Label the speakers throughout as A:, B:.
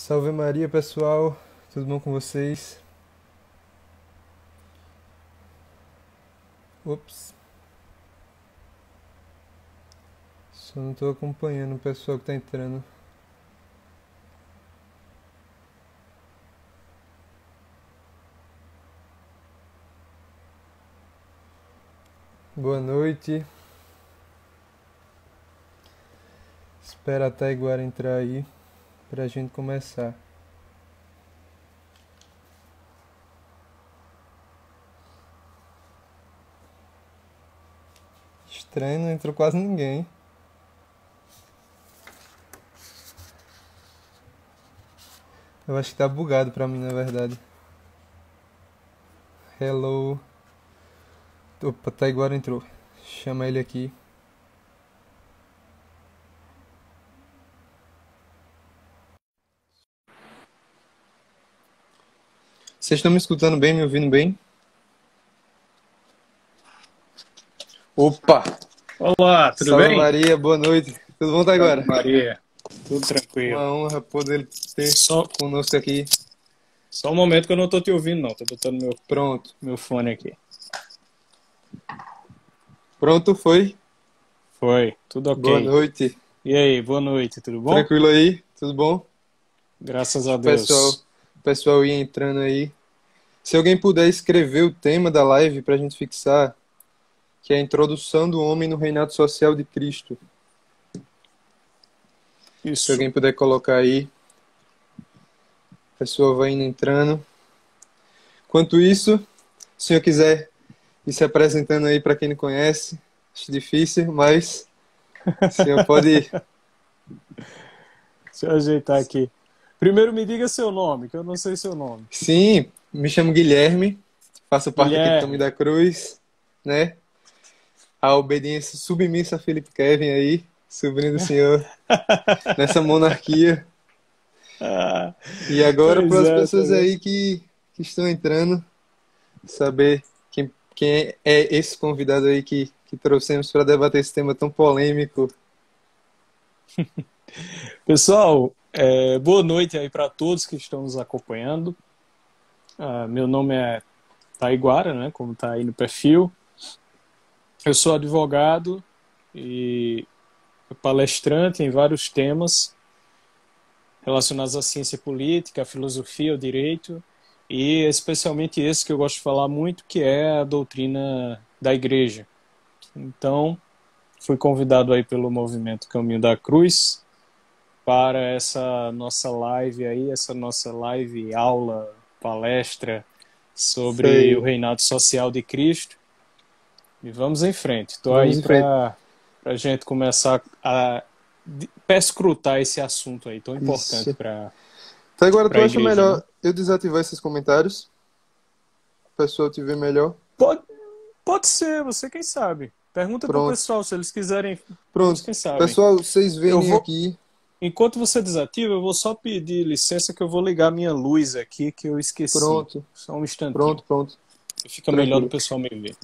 A: Salve Maria, pessoal. Tudo bom com vocês? Ops, só não tô acompanhando o pessoal que tá entrando. Boa noite. Espera a Taiguara entrar aí pra gente começar. Estranho, não entrou quase ninguém. Eu acho que tá bugado pra mim, na verdade. Hello. Opa, Taiguara entrou. Chama ele aqui. Vocês estão me escutando bem, me ouvindo bem? Opa!
B: Olá, tudo
A: Salve
B: bem?
A: Maria, boa noite. Tudo bom,
B: Salve
A: Taiguara?
B: Maria, tudo tranquilo.
A: Uma honra poder ter
B: Só,
A: conosco aqui.
B: só um momento que eu não tô te ouvindo, não. Tô botando
A: Pronto.
B: meu fone aqui.
A: Pronto, foi?
B: Foi, tudo
A: Boa
B: ok.
A: noite.
B: E aí, boa noite, tudo bom?
A: Tranquilo aí? Tudo bom?
B: Graças a
A: Pessoal,
B: Deus.
A: pessoal ia entrando aí. Se alguém puder escrever o tema da live pra gente fixar, que é a introdução do homem no reinado social de Cristo. Se
B: Isso.
A: alguém puder colocar aí, o pessoal vai indo entrando. Enquanto isso, se o senhor quiser ir se apresentando aí para quem não conhece, acho difícil, mas o senhor pode ir.
B: Deixa eu ajeitar aqui. Primeiro me diga seu nome, que eu não sei seu nome.
A: Sim, me chamo Guilherme, faço parte aqui do Caminho
B: Guilherme.
A: da Cruz, né? A obediência submissa a Felipe Kevin aí, sobrinho do senhor, nessa monarquia.
B: Ah,
A: E agora para
B: pois
A: as
B: é, tá
A: pessoas
B: vendo?
A: aí que estão entrando, saber quem é esse convidado aí que trouxemos para debater esse tema tão polêmico.
B: Pessoal, boa noite aí para todos que estão nos acompanhando. Meu nome é Taiguara, né, como tá aí no perfil. Eu sou advogado e palestrante em vários temas relacionados à ciência política, à filosofia, ao direito, e especialmente esse que eu gosto de falar muito, que é a doutrina da Igreja. Então, fui convidado aí pelo Movimento Caminho da Cruz para essa nossa live aí, essa nossa live aula, palestra
A: Isso
B: sobre o
A: aí.
B: reinado social de Cristo. E vamos em frente. Estou
A: Vamos
B: aí
A: em frente.
B: para a gente começar a perscrutar esse assunto aí tão importante
A: Isso.
B: para
A: Então agora tu
B: a
A: acha
B: igreja, né?
A: melhor eu desativar esses comentários? O pessoal te ver melhor?
B: Pode, pode ser, você quem sabe. Pergunta pro
A: Pronto.
B: pessoal se eles quiserem, eles
A: Pronto.
B: quem sabem.
A: Pessoal, vocês
B: Eu
A: verem
B: vou,
A: aqui.
B: enquanto você desativa, eu vou só pedir licença que eu vou ligar minha luz aqui que eu esqueci.
A: Pronto.
B: Só um instantinho.
A: Pronto, pronto.
B: Fica melhor do
A: Tranquilo.
B: pessoal me ver.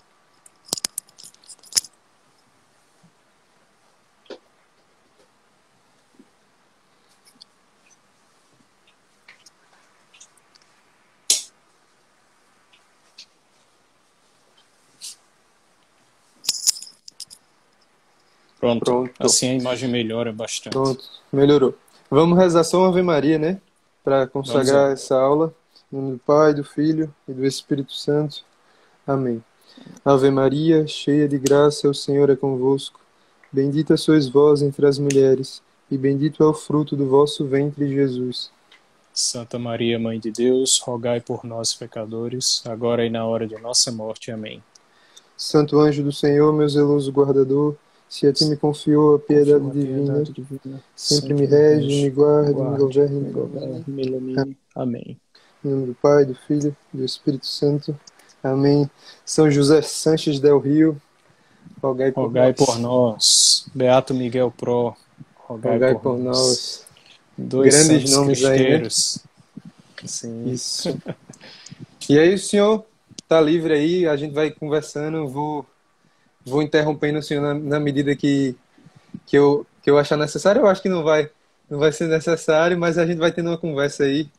B: Pronto.
A: Pronto.
B: Assim a imagem melhora bastante.
A: Pronto. Melhorou. Vamos rezar só uma Ave Maria, né? Para
B: Vamos
A: consagrar
B: lá.
A: essa aula. Em nome do Pai, do Filho e do Espírito Santo. Amém. Ave Maria, cheia de graça, o Senhor é convosco. Bendita sois vós entre as mulheres, e bendito é o fruto do vosso ventre, Jesus.
B: Santa Maria, Mãe de Deus, rogai por nós, pecadores, agora e na hora de nossa morte. Amém.
A: Santo anjo do Senhor, meu zeloso guardador, se a ti me confiou a piedade
B: Confio a
A: divina,
B: piedade divina,
A: sempre me
B: sempre me
A: rege, me
B: rege, me
A: guarde, me
B: guarde,
A: governe e me
B: me
A: ilumine.
B: governe, me ilumine. Amém.
A: Em nome do Pai, do Filho e do Espírito Santo. Amém. São José Sanches del Rio, rogai por
B: Rogai por
A: nós.
B: nós. Beato Miguel Pro, rogai
A: Rogai
B: por
A: por
B: nós.
A: nós.
B: Dois
A: Grandes
B: santos
A: nomes aí, né?
B: cristeiros. Sim.
A: Isso. E aí, o senhor tá livre aí, a gente vai conversando, vou interrompendo o senhor na medida que eu achar necessário. Eu acho que não vai não vai ser necessário, mas a gente vai tendo uma conversa aí,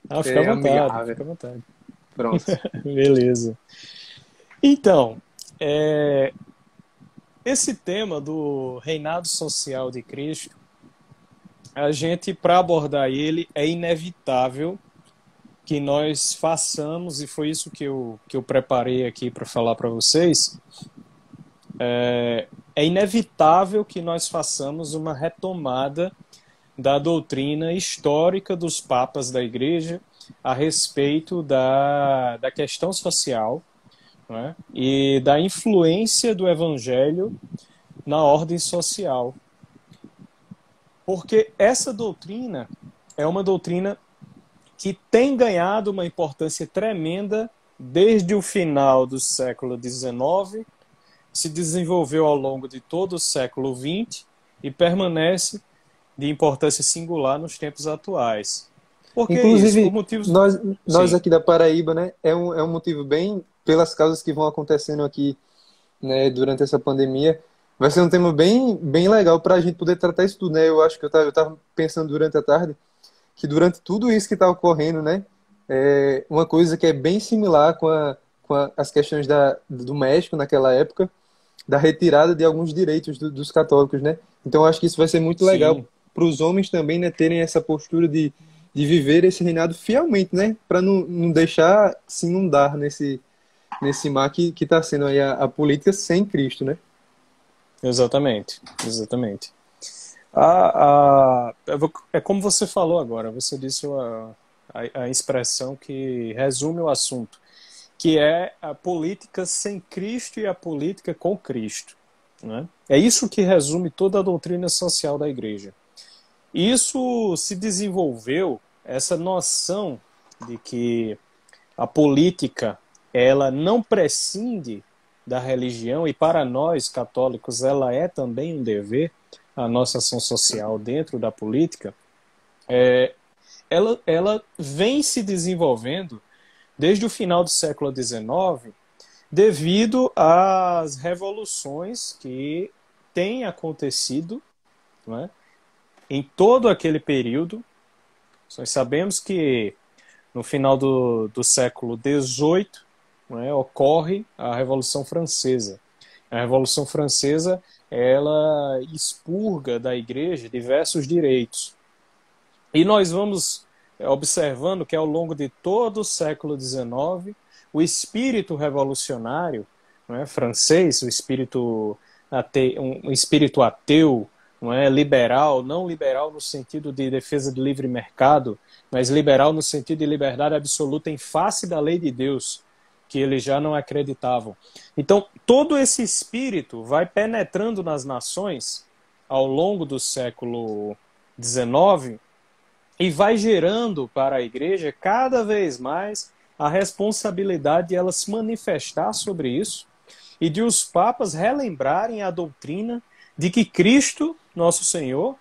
B: Ah, fica à vontade,
A: amigável.
B: fica à vontade.
A: Pronto.
B: Beleza. Então, é, esse tema do reinado social de Cristo, a gente, para abordar ele, é inevitável que nós façamos, e foi isso que eu preparei aqui para falar para vocês, é inevitável que nós façamos uma retomada da doutrina histórica dos papas da Igreja a respeito da questão social, né, e da influência do Evangelho na ordem social. Porque essa doutrina é uma doutrina que tem ganhado uma importância tremenda desde o final do século XIX, se desenvolveu ao longo de todo o século XX e permanece de importância singular nos tempos atuais. Por que isso? Por
A: Inclusive,
B: motivos...
A: nós
B: Sim,
A: aqui da Paraíba, né, é um motivo bem pelas causas que vão acontecendo aqui, né, durante essa pandemia. Vai ser um tema bem legal para a gente poder tratar isso tudo, né? Eu acho que eu tava pensando durante a tarde que durante tudo isso que está ocorrendo, né, uma coisa que é bem similar as questões do México naquela época, da retirada de alguns direitos dos católicos, né? Então eu acho que isso vai ser muito legal
B: sim,
A: para os homens também, né, terem essa postura de viver esse reinado fielmente, né, para não deixar se inundar nesse mar que está sendo aí a política sem Cristo, né?
B: exatamente, exatamente. É como você falou agora, você disse a expressão que resume o assunto, que é a política sem Cristo e a política com Cristo, né? É isso que resume toda a doutrina social da Igreja. Isso se desenvolveu, essa noção de que a política ela não prescinde da religião, e para nós católicos ela é também um dever, a nossa ação social dentro da política, ela vem se desenvolvendo desde o final do século XIX, devido às revoluções que têm acontecido, não é, em todo aquele período. Nós sabemos que no final do século XVIII, não é, ocorre a Revolução Francesa. A Revolução Francesa ela expurga da Igreja diversos direitos. E nós vamos observando que ao longo de todo o século XIX, o espírito revolucionário, não é, francês, o espírito um espírito ateu, não é, liberal, não liberal no sentido de defesa do livre mercado, mas liberal no sentido de liberdade absoluta em face da lei de Deus, que eles já não acreditavam. Então, todo esse espírito vai penetrando nas nações ao longo do século XIX e vai gerando para a igreja cada vez mais a responsabilidade de ela se manifestar sobre isso e de os papas relembrarem a doutrina de que Cristo, nosso Senhor,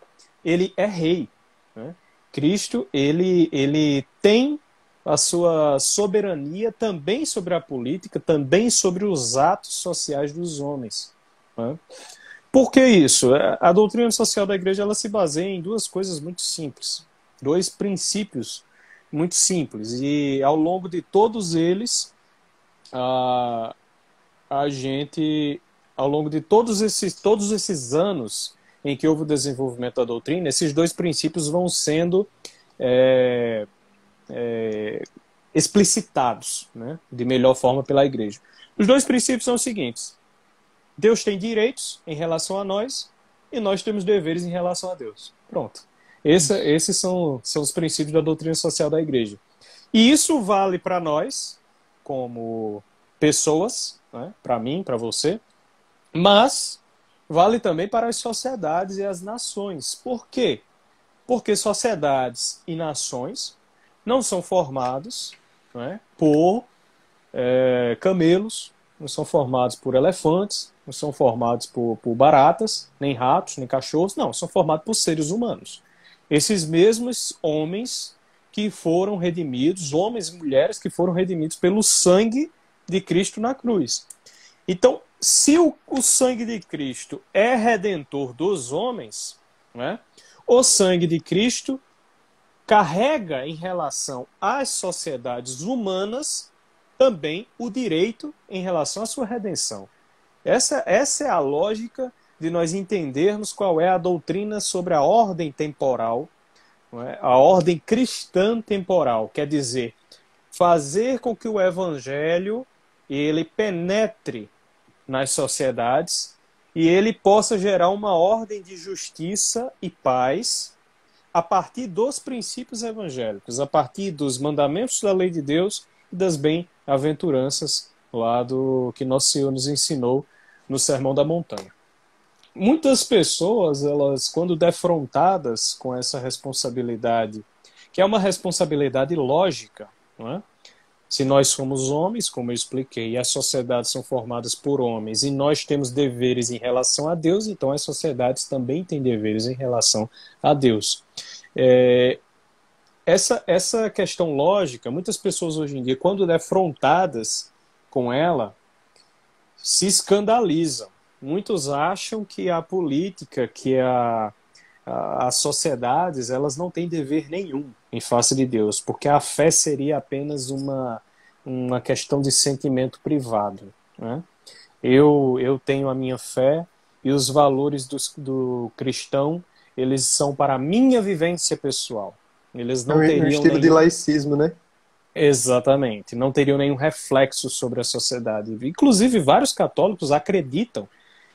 B: ele é rei, né? Cristo, ele tem a sua soberania também sobre a política, também sobre os atos sociais dos homens, né? Por que isso? A doutrina social da igreja ela se baseia em duas coisas muito simples, dois princípios muito simples, e ao longo de todos eles, a gente, ao longo de todos esses anos em que houve o desenvolvimento da doutrina, esses dois princípios vão sendo explicitados, né, de melhor forma pela igreja. Os dois princípios são os seguintes: Deus tem direitos em relação a nós e nós temos deveres em relação a Deus. Pronto. Esses são os princípios da doutrina social da igreja. E isso vale para nós, como pessoas, né, para mim, para você, mas vale também para as sociedades e as nações. Por quê? Porque sociedades e nações não são formados, né, por camelos, não são formados por elefantes, não são formados por baratas, nem ratos, nem cachorros, não, são formados por seres humanos. Esses mesmos homens que foram redimidos, homens e mulheres que foram redimidos pelo sangue de Cristo na cruz. Então, se o sangue de Cristo é redentor dos homens, né, O sangue de Cristo carrega em relação às sociedades humanas também o direito em relação à sua redenção. Essa é a lógica de nós entendermos qual é a doutrina sobre a ordem temporal, não é? A ordem cristã temporal, quer dizer, fazer com que o evangelho ele penetre nas sociedades e ele possa gerar uma ordem de justiça e paz a partir dos princípios evangélicos, a partir dos mandamentos da lei de Deus e das bem-aventuranças lá do que Nosso Senhor nos ensinou no Sermão da Montanha. Muitas pessoas, elas, quando defrontadas com essa responsabilidade, que é uma responsabilidade lógica, não é? Se nós somos homens, como eu expliquei, e as sociedades são formadas por homens, e nós temos deveres em relação a Deus, então as sociedades também têm deveres em relação a Deus. Essa questão lógica, muitas pessoas hoje em dia, quando defrontadas com ela, se escandalizam. Muitos acham que a política, que as sociedades, elas não têm dever nenhum em face de Deus, porque a fé seria apenas uma questão de sentimento privado, né? Eu tenho a minha fé e os valores do cristão, eles são para a minha vivência pessoal. Eles não teriam
A: um estilo de laicismo, né?
B: Exatamente. Não teriam nenhum reflexo sobre a sociedade. Inclusive, vários católicos acreditam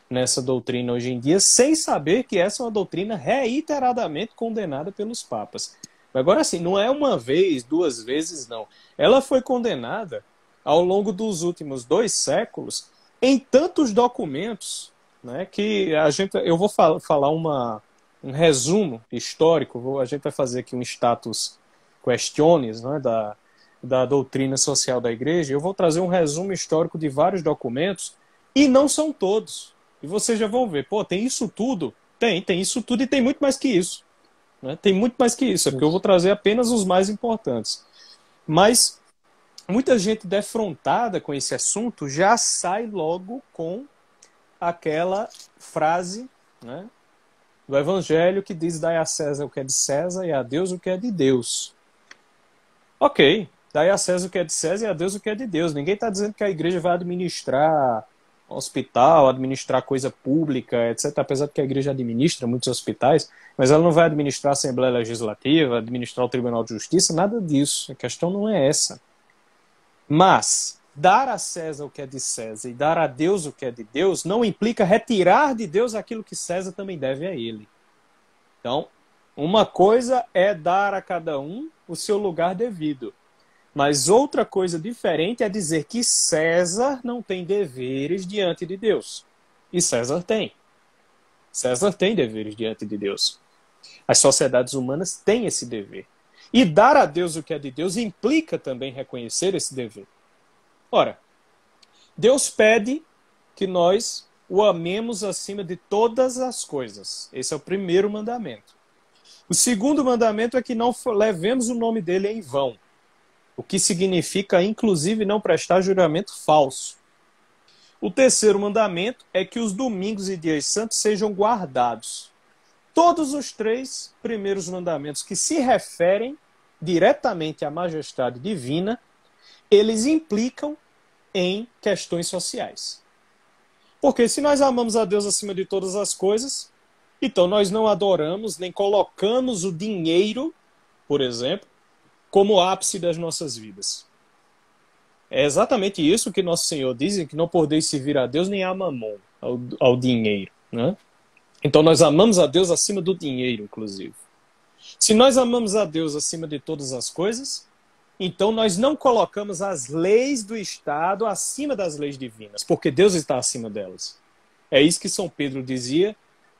B: nessa doutrina hoje em dia, sem saber que essa é uma doutrina reiteradamente condenada pelos papas. Agora, assim, não é uma vez, duas vezes, não. Ela foi condenada ao longo dos últimos 2 séculos em tantos documentos, né, que eu vou falar um resumo histórico, a gente vai fazer aqui um status questiones, né, da doutrina social da igreja. Eu vou trazer um resumo histórico de vários documentos, e não são todos. E vocês já vão ver, tem isso tudo? Tem isso tudo e tem muito mais que isso. Né? Tem muito mais que isso, é porque eu vou trazer apenas os mais importantes. Mas muita gente defrontada com esse assunto já sai logo com aquela frase, né, do Evangelho que diz: dai a César o que é de César e a Deus o que é de Deus. Ok, dai a César o que é de César e a Deus o que é de Deus. Ninguém está dizendo que a igreja vai administrar hospital, administrar coisa pública, etc. Apesar de que a igreja administra muitos hospitais, mas ela não vai administrar a Assembleia Legislativa, administrar o Tribunal de Justiça, nada disso. A questão não é essa. Mas dar a César o que é de César e dar a Deus o que é de Deus não implica retirar de Deus aquilo que César também deve a ele. Então, uma coisa é dar a cada um o seu lugar devido. Mas outra coisa diferente é dizer que César não tem deveres diante de Deus. E César tem. César tem deveres diante de Deus. As sociedades humanas têm esse dever. E dar a Deus o que é de Deus implica também reconhecer esse dever. Ora, Deus pede que nós o amemos acima de todas as coisas. Esse é o primeiro mandamento. O segundo mandamento é que não levemos o nome dele em vão. O que significa, inclusive, não prestar juramento falso. O terceiro mandamento é que os domingos e dias santos sejam guardados. Todos os 3 primeiros mandamentos que se referem diretamente à majestade divina, eles implicam em questões sociais. Porque se nós amamos a Deus acima de todas as coisas, então nós não adoramos nem colocamos o dinheiro, por exemplo, como ápice das nossas vidas. É exatamente isso que Nosso Senhor diz, que não podeis servir a Deus nem a mamon, ao dinheiro. Né? Então nós amamos a Deus acima do dinheiro, inclusive. Se nós amamos a Deus acima de todas as coisas, então nós não colocamos as leis do Estado acima das leis divinas, porque Deus está acima delas. É isso que São Pedro dizia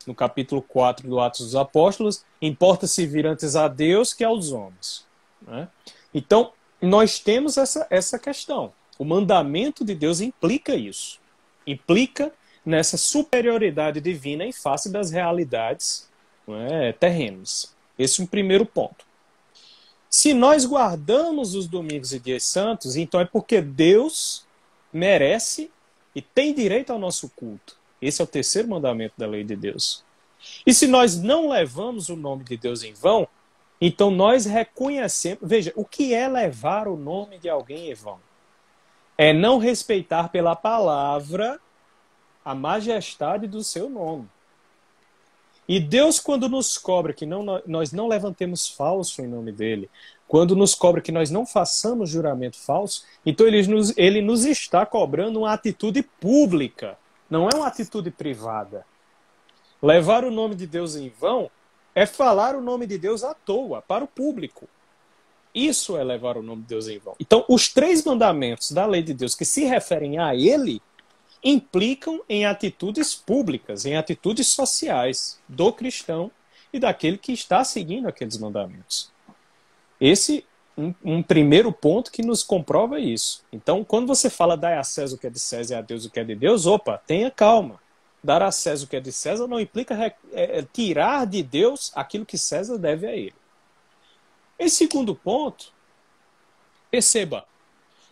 B: no capítulo 4 do Atos dos Apóstolos: importa servir antes a Deus que aos homens. Né? Então, nós temos essa questão. O mandamento de Deus implica isso. Implica nessa superioridade divina em face das realidades, né, terrenas. Esse é um primeiro ponto. Se nós guardamos os domingos e dias santos, então é porque Deus merece e tem direito ao nosso culto. Esse é o terceiro mandamento da lei de Deus. E se nós não levamos o nome de Deus em vão, então nós reconhecemos... Veja, o que é levar o nome de alguém em vão? É não respeitar pela palavra a majestade do seu nome. E Deus, quando nos cobra que nós não levantemos falso em nome dele, quando nos cobra que nós não façamos juramento falso, então ele nos está cobrando uma atitude pública, não é uma atitude privada. Levar o nome de Deus em vão é falar o nome de Deus à toa, para o público. Isso é levar o nome de Deus em vão. Então, os 3 mandamentos da lei de Deus que se referem a ele implicam em atitudes públicas, em atitudes sociais do cristão e daquele que está seguindo aqueles mandamentos. Esse é um primeiro ponto que nos comprova isso. Então, quando você fala dar a César o que é de César e a Deus o que é de Deus, opa, tenha calma. Dar a César o que é de César não implica tirar de Deus aquilo que César deve a ele. Em segundo ponto, perceba,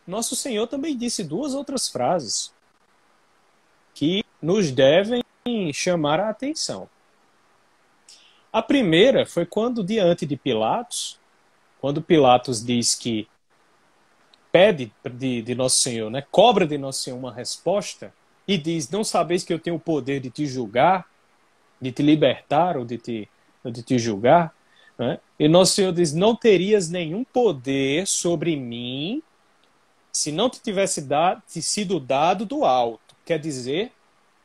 B: nosso Senhor também disse 2 outras frases que nos devem chamar a atenção. A primeira foi quando, diante de Pilatos, quando Pilatos diz que pede de Nosso Senhor, né, cobra de Nosso Senhor uma resposta e diz, não sabeis que eu tenho o poder de te julgar, de te libertar ou de te julgar? Né? E Nosso Senhor diz, não terias nenhum poder sobre mim se não te tivesse sido dado do alto. Quer dizer,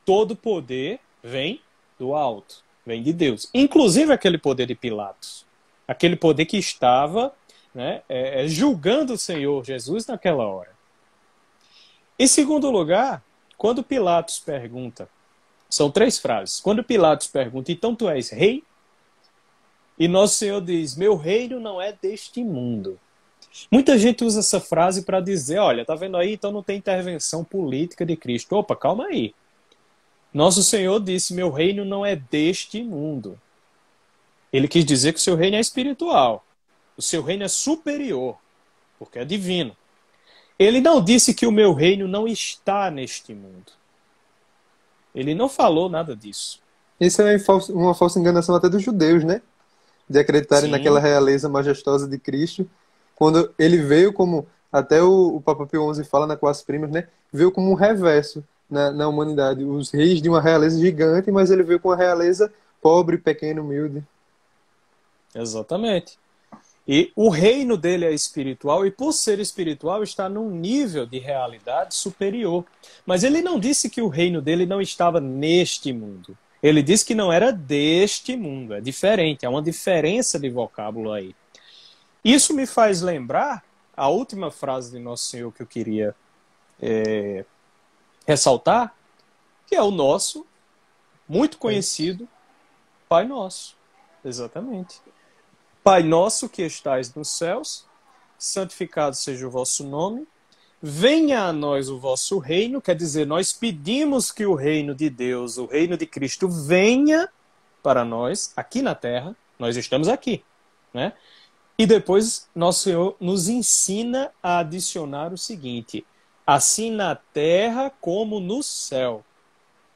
B: todo poder vem do alto, vem de Deus. Inclusive aquele poder de Pilatos. Aquele poder que estava, né, julgando o Senhor Jesus naquela hora. Em segundo lugar, quando Pilatos pergunta, são 3 frases. Quando Pilatos pergunta, então tu és rei? E Nosso Senhor diz, meu reino não é deste mundo. Muita gente usa essa frase para dizer, olha, tá vendo aí? Então não tem intervenção política de Cristo. Opa, calma aí. Nosso Senhor disse, meu reino não é deste mundo. Ele quis dizer que o seu reino é espiritual. O seu reino é superior, porque é divino. Ele não disse que o meu reino não está neste mundo. Ele não falou nada disso.
A: Isso é uma falsa enganação até dos judeus, né? De acreditarem
B: Sim.
A: naquela realeza majestosa de Cristo, quando ele veio como, até o Papa Pio XI fala na Quas Primas, né? Veio como um reverso na humanidade. Os reis de uma realeza gigante, mas ele veio com uma realeza pobre, pequena, humilde.
B: Exatamente. E o reino dele é espiritual, e por ser espiritual está num nível de realidade superior. Mas ele não disse que o reino dele não estava neste mundo. Ele disse que não era deste mundo, é diferente, há uma diferença de vocábulo aí. Isso me faz lembrar a última frase de Nosso Senhor que eu queria ressaltar, que é o nosso, muito conhecido, Pai Nosso. Exatamente. Pai nosso que estais nos céus, santificado seja o vosso nome, venha a nós o vosso reino, quer dizer, nós pedimos que o reino de Deus, o reino de Cristo, venha para nós, aqui na terra, nós estamos aqui, né? E depois Nosso Senhor nos ensina a adicionar o seguinte, assim na terra como no céu.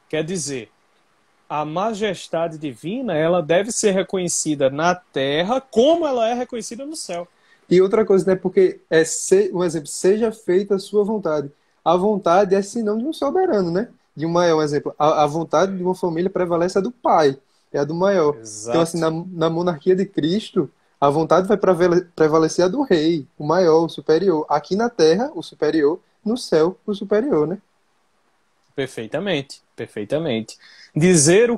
B: Quer dizer, a majestade divina, ela deve ser reconhecida na terra como ela é reconhecida no céu.
A: E outra coisa, né? Porque um exemplo, seja feita a sua vontade. A vontade é sinônimo de um soberano, né? De um maior, um exemplo. A vontade de uma família prevalece a do pai, é a do maior.
B: Exato.
A: Então, assim, na monarquia de Cristo, a vontade vai prevalecer a do rei, o maior, o superior. Aqui na terra, o superior. No céu, o superior, né?
B: Perfeitamente, perfeitamente. Dizer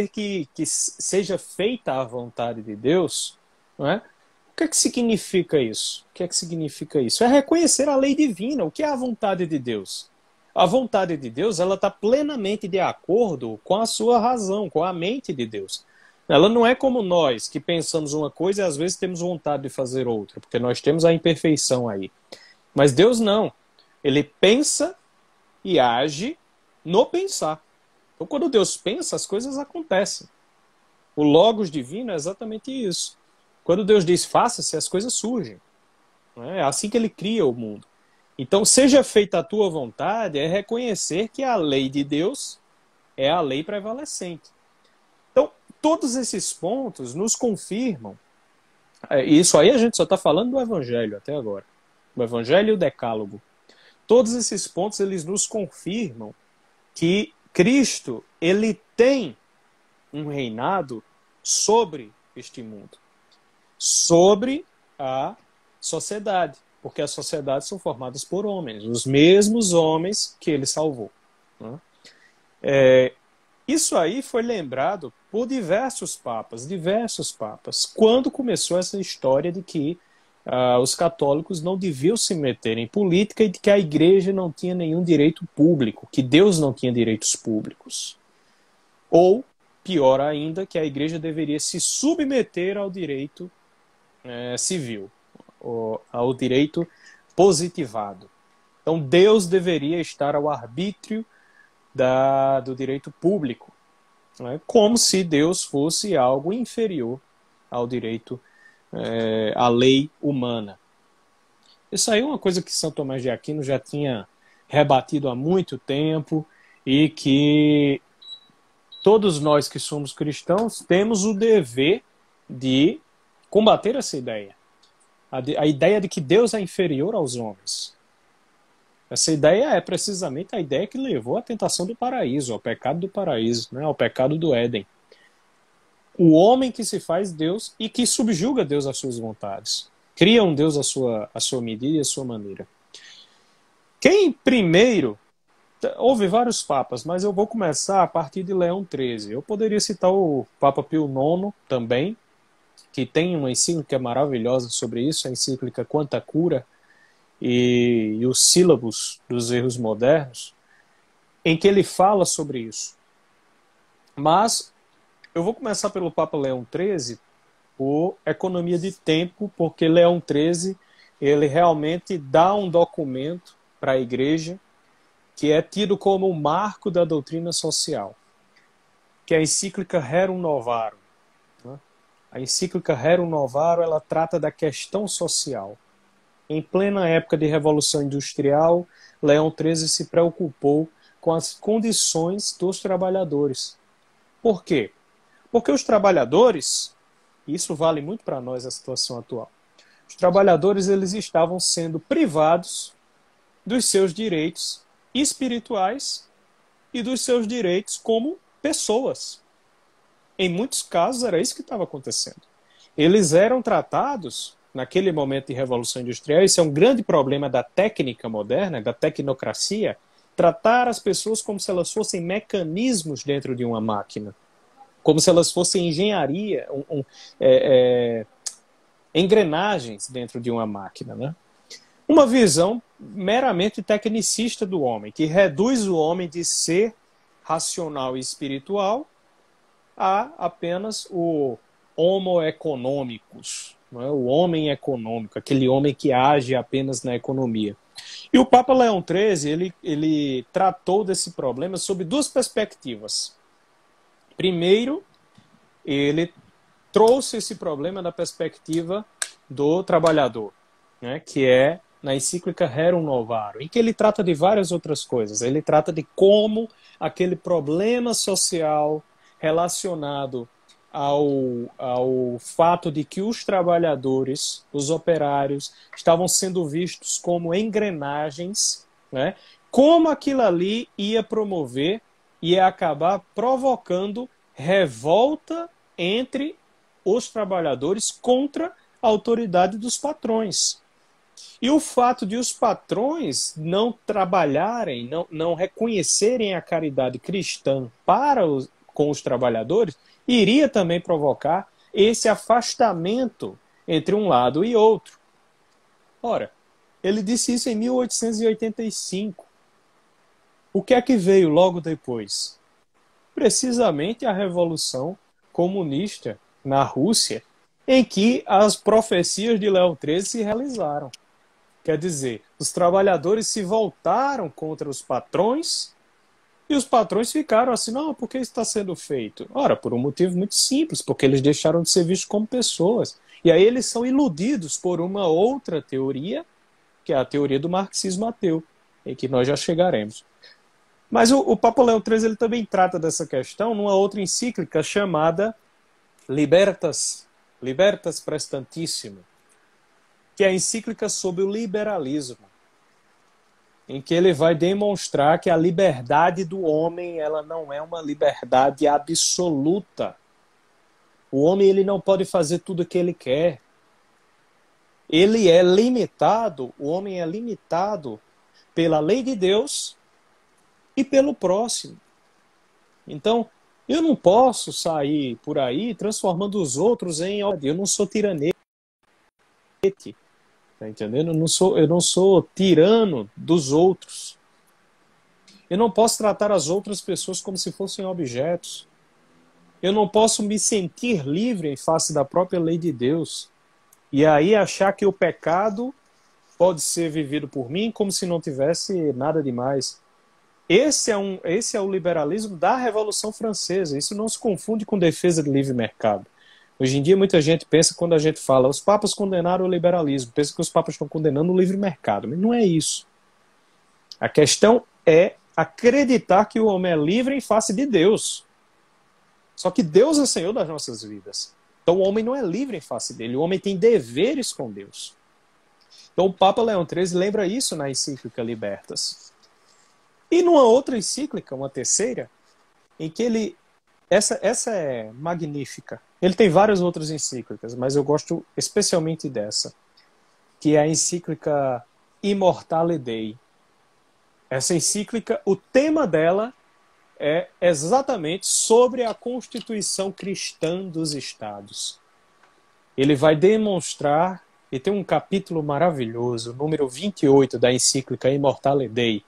B: que seja feita a vontade de Deus, não é? O que é que significa isso? O que é que significa isso? É reconhecer a lei divina. O que é a vontade de Deus? A vontade de Deus, ela está plenamente de acordo com a sua razão, com a mente de Deus. Ela não é como nós, que pensamos uma coisa e às vezes temos vontade de fazer outra, porque nós temos a imperfeição aí. Mas Deus não. Ele pensa e age no pensar. Então, quando Deus pensa, as coisas acontecem. O Logos divino é exatamente isso. Quando Deus diz faça-se, as coisas surgem. É assim que ele cria o mundo. Então, seja feita a tua vontade, é reconhecer que a lei de Deus é a lei prevalecente. Então, todos esses pontos nos confirmam. Isso aí a gente só está falando do Evangelho até agora. O Evangelho e o Decálogo. Todos esses pontos eles nos confirmam que Cristo ele tem um reinado sobre este mundo, sobre a sociedade, porque as sociedades são formadas por homens, os mesmos homens que ele salvou. Né? Isso aí foi lembrado por diversos papas, quando começou essa história de que os católicos não deviam se meter em política e de que a igreja não tinha nenhum direito público, que Deus não tinha direitos públicos. Ou, pior ainda, que a igreja deveria se submeter ao direito civil, ao direito positivado. Então Deus deveria estar ao arbítrio do direito público, né? Como se Deus fosse algo inferior ao direito, à lei humana. Isso aí é uma coisa que São Tomás de Aquino já tinha rebatido há muito tempo e que todos nós que somos cristãos temos o dever de combater essa ideia. A ideia de que Deus é inferior aos homens. Essa ideia é precisamente a ideia que levou à tentação do paraíso, ao pecado do paraíso, né? Ao pecado do Éden. O homem que se faz Deus e que subjuga Deus às suas vontades. Cria um Deus à sua medida e à sua maneira. Quem primeiro... Houve vários papas, mas eu vou começar a partir de Leão XIII. Eu poderia citar o Papa Pio IX também, que tem uma encíclica maravilhosa sobre isso, a encíclica Quanta Cura, e os sílabos dos erros modernos, em que ele fala sobre isso. Mas eu vou começar pelo Papa Leão XIII por economia de tempo, porque Leão XIII ele realmente dá um documento para a Igreja que é tido como o marco da doutrina social, que é a encíclica Rerum Novarum. A encíclica Rerum Novarum ela trata da questão social. Em plena época de Revolução Industrial, Leão XIII se preocupou com as condições dos trabalhadores. Por quê? Porque os trabalhadores, isso vale muito para nós a situação atual, os trabalhadores eles estavam sendo privados dos seus direitos espirituais e dos seus direitos como pessoas. Em muitos casos era isso que estava acontecendo. Eles eram tratados, naquele momento de Revolução Industrial, esse é um grande problema da técnica moderna, da tecnocracia, tratar as pessoas como se elas fossem mecanismos dentro de uma máquina, como se elas fossem engenharia, engrenagens dentro de uma máquina, né? Uma visão meramente tecnicista do homem, que reduz o homem de ser racional e espiritual a apenas o homo economicus, não é? O homem econômico, aquele homem que age apenas na economia. E o Papa Leão XIII ele tratou desse problema sob duas perspectivas. Primeiro, ele trouxe esse problema da perspectiva do trabalhador, né, que é na encíclica Rerum Novarum, em que ele trata de várias outras coisas. Ele trata de como aquele problema social relacionado ao fato de que os trabalhadores, os operários, estavam sendo vistos como engrenagens, né? Como aquilo ali ia promover, ia acabar provocando revolta entre os trabalhadores contra a autoridade dos patrões. E o fato de os patrões não trabalharem, não reconhecerem a caridade cristã com os trabalhadores, iria também provocar esse afastamento entre um lado e outro. Ora, ele disse isso em 1885. O que é que veio logo depois? Precisamente a Revolução Comunista na Rússia, em que as profecias de Leão XIII se realizaram. Quer dizer, os trabalhadores se voltaram contra os patrões e os patrões ficaram assim, não, por que isso está sendo feito? Ora, por um motivo muito simples, porque eles deixaram de ser vistos como pessoas. E aí eles são iludidos por uma outra teoria, que é a teoria do marxismo ateu, em que nós já chegaremos. Mas o Papa Leão XIII ele também trata dessa questão numa outra encíclica chamada Libertas, Libertas Prestantissimo, que é a encíclica sobre o liberalismo, em que ele vai demonstrar que a liberdade do homem, ela não é uma liberdade absoluta. O homem, ele não pode fazer tudo o que ele quer. Ele é limitado, o homem é limitado pela lei de Deus e pelo próximo. Então, eu não posso sair por aí transformando os outros em... Eu não sou tiranete. Tá entendendo? Eu não sou tirano dos outros. Eu não posso tratar as outras pessoas como se fossem objetos. Eu não posso me sentir livre em face da própria lei de Deus. E aí achar que o pecado pode ser vivido por mim como se não tivesse nada demais. Esse é o liberalismo da Revolução Francesa. Isso não se confunde com defesa do livre mercado. Hoje em dia, muita gente pensa, quando a gente fala, os papas condenaram o liberalismo, pensa que os papas estão condenando o livre mercado. Mas não é isso. A questão é acreditar que o homem é livre em face de Deus. Só que Deus é Senhor das nossas vidas. Então o homem não é livre em face dele, o homem tem deveres com Deus. Então o Papa Leão XIII lembra isso na encíclica Libertas. E numa outra encíclica, uma terceira, em que ele... Essa é magnífica. Ele tem várias outras encíclicas, mas eu gosto especialmente dessa, que é a encíclica Immortale Dei. Essa encíclica, o tema dela é exatamente sobre a constituição cristã dos Estados. Ele vai demonstrar, e tem um capítulo maravilhoso, número 28 da encíclica Immortale Dei,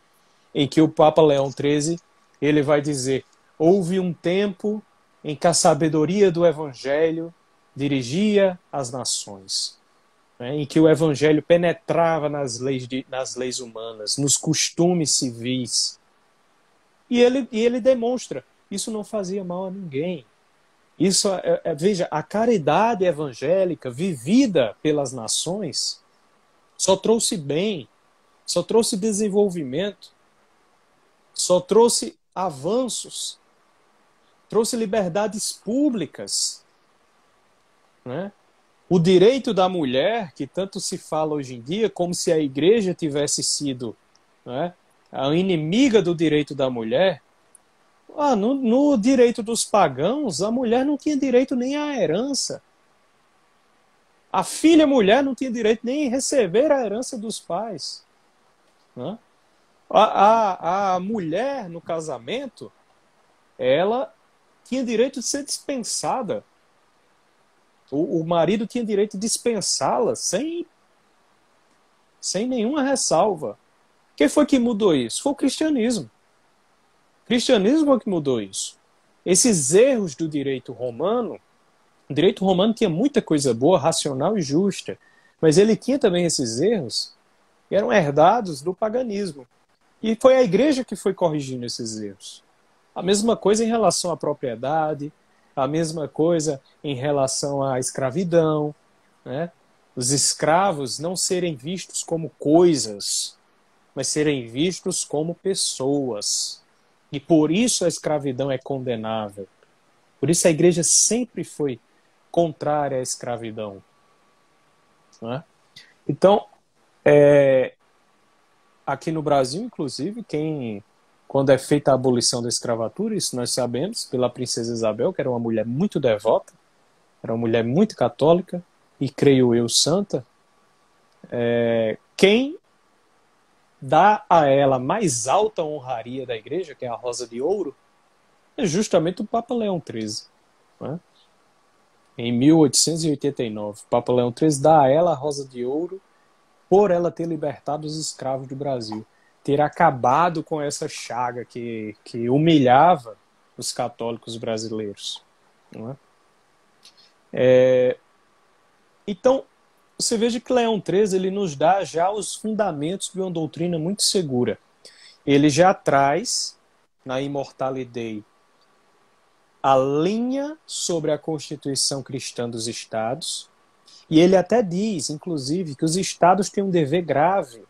B: em que o Papa Leão XIII ele vai dizer: houve um tempo em que a sabedoria do Evangelho dirigia as nações, né, em que o Evangelho penetrava nas leis humanas, nos costumes civis. E ele demonstra, isso não fazia mal a ninguém. Isso veja, a caridade evangélica vivida pelas nações só trouxe bem, só trouxe desenvolvimento, só trouxe avanços, trouxe liberdades públicas, né? O direito da mulher, que tanto se fala hoje em dia, como se a igreja tivesse sido, né, a inimiga do direito da mulher. No direito dos pagãos, a mulher não tinha direito nem à herança. A filha mulher não tinha direito nem a receber a herança dos pais, né? A mulher, no casamento, ela tinha direito de ser dispensada. O marido tinha direito de dispensá-la sem nenhuma ressalva. Quem foi que mudou isso? Foi o cristianismo. O cristianismo é que mudou isso. Esses erros do direito romano, o direito romano tinha muita coisa boa, racional e justa, mas ele tinha também esses erros que eram herdados do paganismo. E foi a igreja que foi corrigindo esses erros. A mesma coisa em relação à propriedade, a mesma coisa em relação à escravidão, né? Os escravos não serem vistos como coisas, mas serem vistos como pessoas. E por isso a escravidão é condenável. Por isso a igreja sempre foi contrária à escravidão, né? Então, aqui no Brasil, inclusive, quando é feita a abolição da escravatura, isso nós sabemos, pela princesa Isabel, que era uma mulher muito devota, era uma mulher muito católica, e creio eu santa, quem dá a ela a mais alta honraria da igreja, que é a Rosa de Ouro, é justamente o Papa Leão XIII. Né? Em 1889, o Papa Leão XIII dá a ela a Rosa de Ouro por ela ter libertado os escravos do Brasil, ter acabado com essa chaga que humilhava os católicos brasileiros. Não é? Então, você veja que Leão XIII ele nos dá já os fundamentos de uma doutrina muito segura. Ele já traz, na Immortale Dei, a linha sobre a Constituição Cristã dos Estados, e ele até diz, inclusive, que os Estados têm um dever grave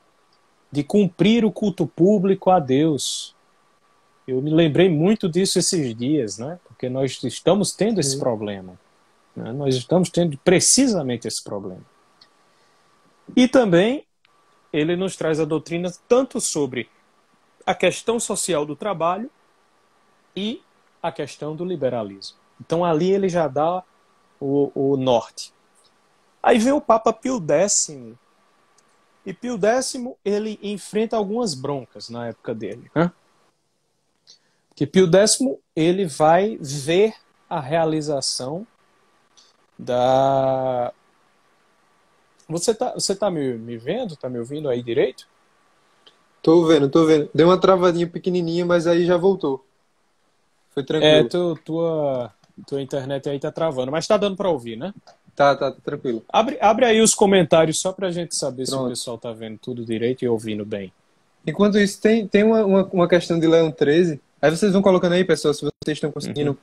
B: de cumprir o culto público a Deus. Eu me lembrei muito disso esses dias, né? Porque nós estamos tendo esse problema. né? Nós estamos tendo precisamente esse problema. E também ele nos traz a doutrina tanto sobre a questão social do trabalho e a questão do liberalismo. Então ali ele já dá o norte. Aí vem o Papa Pio X, e Pio X ele enfrenta algumas broncas na época dele, né? Porque Pio X ele vai ver a realização da... Você tá me vendo? Tá me ouvindo aí direito?
A: Tô vendo, tô vendo. Deu uma travadinha pequenininha, mas aí já voltou. Foi tranquilo.
B: Tua internet aí tá travando, mas tá dando para ouvir, né?
A: Tá tranquilo.
B: Abre aí os comentários só pra gente saber se o
A: Pronto.
B: pessoal tá vendo tudo direito e ouvindo bem.
A: Enquanto isso, tem uma questão de Leão 13. Aí vocês vão colocando aí, pessoal, se vocês estão conseguindo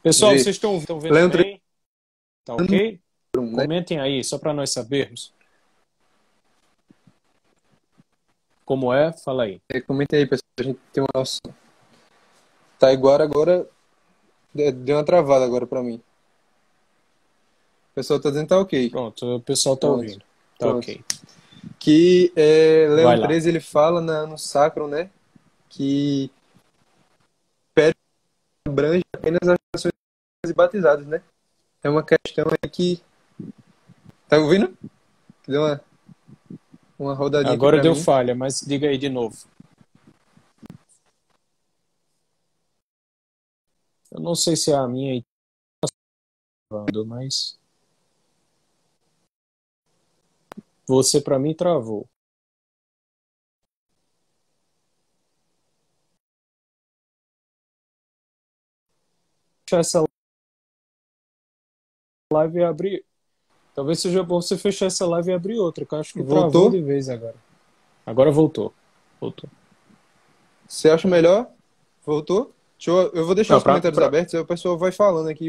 B: Pessoal,
A: ver.
B: vocês estão vendo
A: Leão 13,
B: bem? Tá ok?
A: né?
B: Comentem aí, só para nós sabermos. Como é? Fala aí.
A: Comentem aí, pessoal, pra gente ter uma noção. Tá igual agora. Deu uma travada agora pra mim. O pessoal tá dizendo que tá ok.
B: Pronto, o pessoal tá
A: Pronto.
B: ouvindo. Tá
A: Pronto.
B: ok.
A: Que
B: Vai
A: Leão
B: lá.
A: 13 ele fala no Sacro, né? Que Império abrange apenas as nações batizadas, né? É uma questão aí que. Tá ouvindo? Deu uma rodadinha aqui
B: Agora
A: pra
B: deu
A: mim.
B: falha, mas diga aí de novo. Eu não sei se é a minha aí tá travando, mas você para mim travou. Fechar essa live e abrir. Talvez seja bom você fechar essa live e abrir outra, que eu acho que travou
A: Voltou?
B: de vez agora. Agora voltou. Voltou.
A: Você acha melhor? Voltou? Eu vou deixar
B: Não,
A: os comentários abertos, aí o pessoal vai falando aqui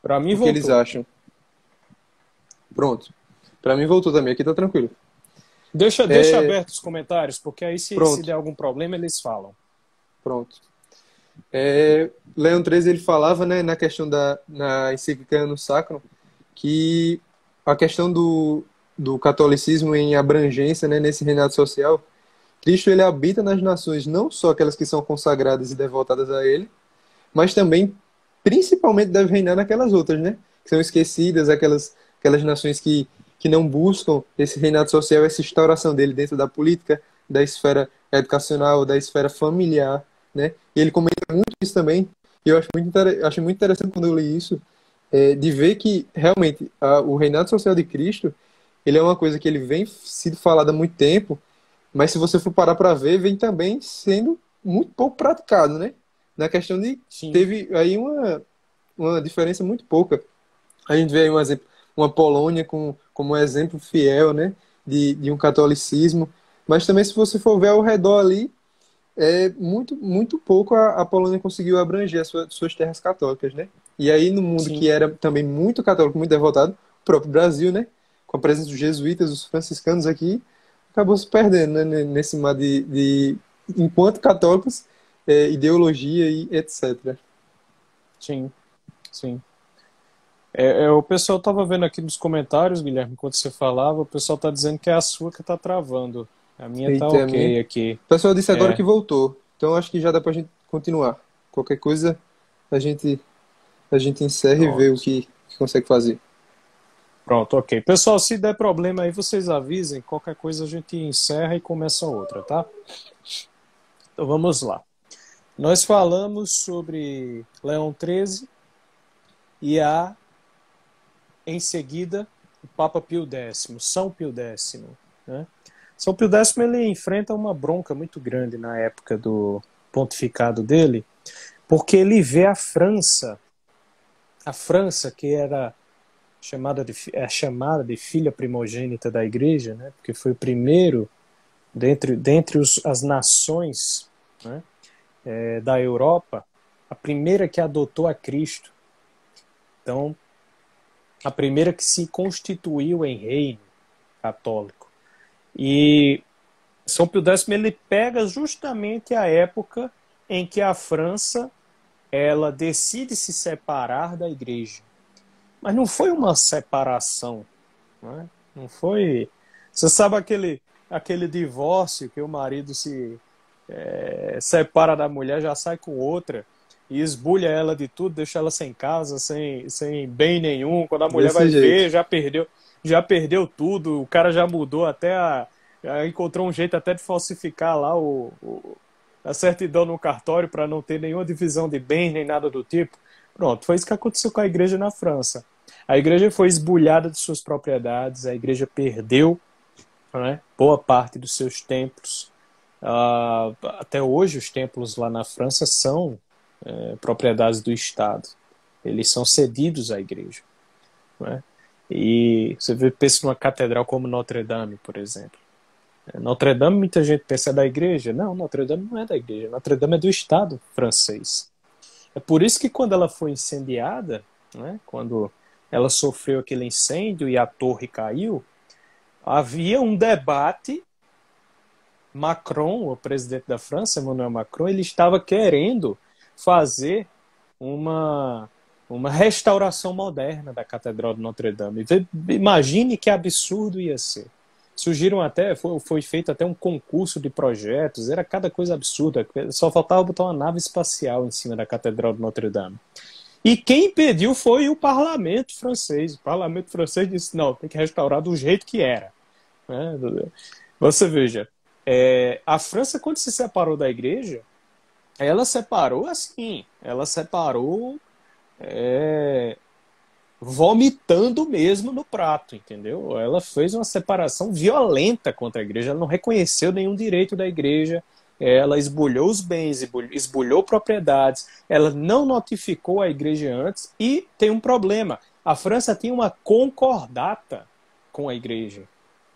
B: pra mim
A: o que eles
B: voltou.
A: acham. Pronto. Pra mim voltou também, aqui tá tranquilo.
B: Deixa aberto os comentários, porque aí se der algum problema eles falam.
A: Pronto. Leão 13 ele falava, né, na questão na encíclica Annus Sacrum, que a questão do catolicismo em abrangência, né, nesse reinado social, Cristo ele habita nas nações, não só aquelas que são consagradas e devotadas a ele, mas também, principalmente, deve reinar naquelas outras, né, que são esquecidas, aquelas nações que não buscam esse reinado social, essa instauração dele dentro da política, da esfera educacional, da esfera familiar, né? E ele comenta muito isso também, e eu acho muito interessante quando eu li isso, de ver que realmente o reinado social de Cristo, ele é uma coisa que ele vem sido falado há muito tempo, mas se você for parar para ver, vem também sendo muito pouco praticado, né? Na questão de
B: Sim.
A: teve aí uma diferença muito pouca. A gente vê aí um exemplo, uma Polônia como um exemplo fiel, né, de um catolicismo, mas também se você for ver ao redor ali, muito pouco a Polônia conseguiu abranger suas terras católicas, né? E aí no mundo
B: Sim.
A: que era também muito católico, muito devotado, o próprio Brasil, né, com a presença dos jesuítas, dos franciscanos aqui, acabou se perdendo, né, nesse mar enquanto católicos, ideologia e etc.
B: Sim. Sim. O pessoal estava vendo aqui nos comentários, Guilherme, enquanto você falava, o pessoal está dizendo que é a sua que está travando. A minha tá
A: Eita,
B: ok aqui.
A: o pessoal disse agora que voltou, então acho que já dá pra gente continuar. Qualquer coisa a gente encerra e vê o
B: Pronto.
A: que consegue fazer.
B: Pronto, ok. Pessoal, se der problema aí, vocês avisem. Qualquer coisa a gente encerra e começa outra, tá? Então vamos lá. Nós falamos sobre Leão XIII e em seguida, o Papa Pio X, São Pio X, né? São Pio X ele enfrenta uma bronca muito grande na época do pontificado dele, porque ele vê a França que era chamada de filha primogênita da Igreja, né? Porque foi o primeiro dentre as nações, né, da Europa, a primeira que adotou a Cristo. Então, a primeira que se constituiu em reino católico. E São Pio X ele pega justamente a época em que a França ela decide se separar da Igreja. Mas não foi uma separação, né? Não foi... Você sabe aquele divórcio que o marido se separa da mulher, já sai com outra e esbulha ela de tudo, deixa ela sem casa, sem bem nenhum. Quando a mulher vai
A: Desse jeito.
B: ver, já perdeu tudo, o cara já mudou já encontrou um jeito até de falsificar lá a certidão no cartório para não ter nenhuma divisão de bens, nem nada do tipo. Pronto, foi isso que aconteceu com a igreja na França. A igreja foi esbulhada de suas propriedades, a igreja perdeu, né, boa parte dos seus templos. Até hoje os templos lá na França são propriedades do Estado. Eles são cedidos à igreja, né? E você pensa numa catedral como Notre Dame, por exemplo. Notre Dame, muita gente pensa é da igreja. Não, Notre Dame não é da igreja. Notre Dame é do Estado francês. É por isso que quando ela foi incendiada, né, quando ela sofreu aquele incêndio e a torre caiu, havia um debate. Macron, o presidente da França, Emmanuel Macron, ele estava querendo fazer uma restauração moderna da Catedral de Notre Dame. Imagine que absurdo ia ser. Surgiram até, foi feito até um concurso de projetos, era cada coisa absurda, só faltava botar uma nave espacial em cima da Catedral de Notre Dame. E quem impediu foi o parlamento francês. O parlamento francês disse, não, tem que restaurar do jeito que era. Né? Você veja, a França, quando se separou da igreja, ela separou assim, ela separou vomitando mesmo no prato, entendeu? Ela fez uma separação violenta contra a igreja, ela não reconheceu nenhum direito da igreja, ela esbulhou os bens, esbulhou propriedades, ela não notificou a igreja antes e tem um problema. A França tinha uma concordata com a igreja.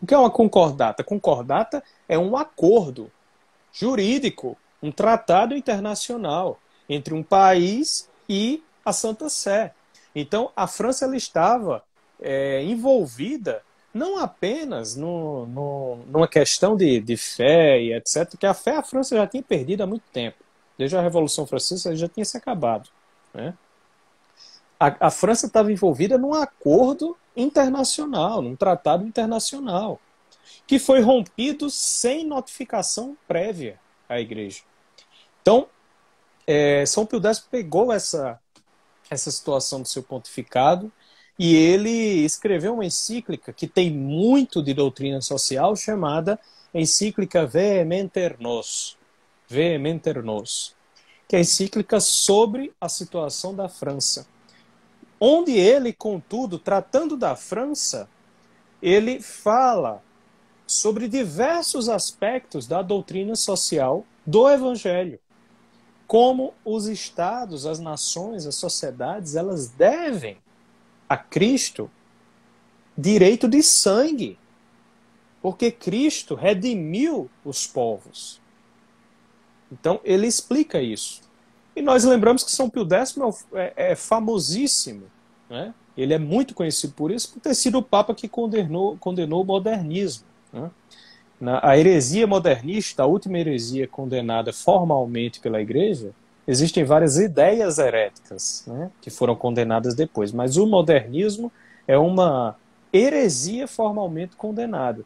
B: O que é uma concordata? Concordata é um acordo jurídico, um tratado internacional entre um país e a Santa Sé. Então, a França ela estava envolvida não apenas numa questão de fé e etc., porque a fé a França já tinha perdido há muito tempo. Desde a Revolução Francesa já tinha se acabado. Né? A França estava envolvida num acordo internacional, num tratado internacional, que foi rompido sem notificação prévia à igreja. Então, São Pio X pegou essa situação do seu pontificado e ele escreveu uma encíclica que tem muito de doutrina social, chamada Encíclica Vehementer Nos, que é a encíclica sobre a situação da França. Onde ele, contudo, tratando da França, ele fala sobre diversos aspectos da doutrina social do Evangelho. Como os estados, as nações, as sociedades, elas devem a Cristo direito de sangue, porque Cristo redimiu os povos. Então, ele explica isso. E nós lembramos que São Pio X é famosíssimo, né? Ele é muito conhecido por isso, por ter sido o Papa que condenou o modernismo. Né? A heresia modernista, a última heresia condenada formalmente pela Igreja, existem várias ideias heréticas, né, que foram condenadas depois, mas o modernismo é uma heresia formalmente condenada.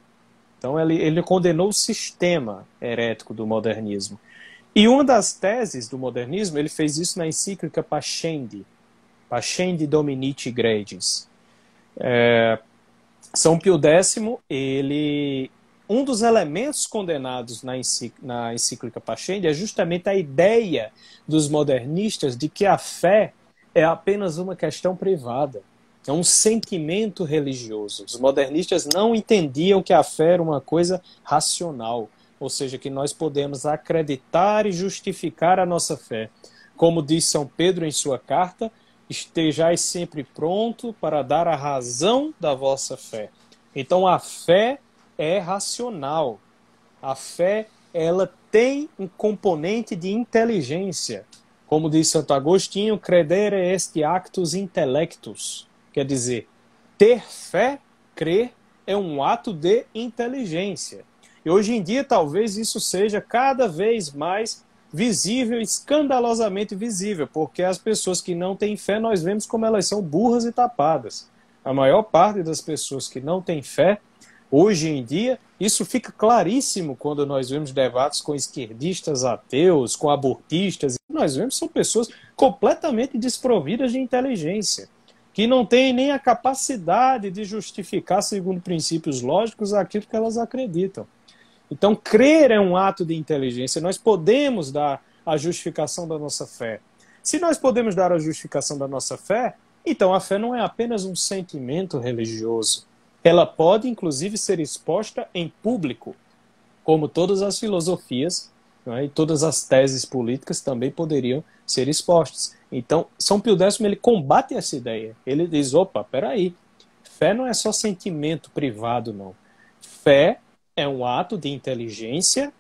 B: Então ele condenou o sistema herético do modernismo. E uma das teses do modernismo, ele fez isso na encíclica Pascendi Dominici Gredis. São Pio X, um dos elementos condenados na encíclica Pascendi é justamente a ideia dos modernistas de que a fé é apenas uma questão privada, é um sentimento religioso. Os modernistas não entendiam que a fé era uma coisa racional, ou seja, que nós podemos acreditar e justificar a nossa fé. Como diz São Pedro em sua carta, estejais sempre pronto para dar a razão da vossa fé. Então a fé é racional. A fé, ela tem um componente de inteligência. Como diz Santo Agostinho, credere est actus intellectus. Quer dizer, ter fé, crer, é um ato de inteligência. E hoje em dia, talvez isso seja cada vez mais visível, escandalosamente visível, porque as pessoas que não têm fé, nós vemos como elas são burras e tapadas. A maior parte das pessoas que não têm fé, hoje em dia, isso fica claríssimo quando nós vemos debates com esquerdistas ateus, com abortistas. Nós vemos que são pessoas completamente desprovidas de inteligência, que não têm nem a capacidade de justificar, segundo princípios lógicos, aquilo que elas acreditam. Então, crer é um ato de inteligência. Nós podemos dar a justificação da nossa fé. Se nós podemos dar a justificação da nossa fé, então a fé não é apenas um sentimento religioso. Ela pode, inclusive, ser exposta em público, como todas as filosofias, né, e todas as teses políticas também poderiam ser expostas. Então, São Pio X ele combate essa ideia. Ele diz, opa, peraí, fé não é só sentimento privado, não. Fé é um ato de inteligência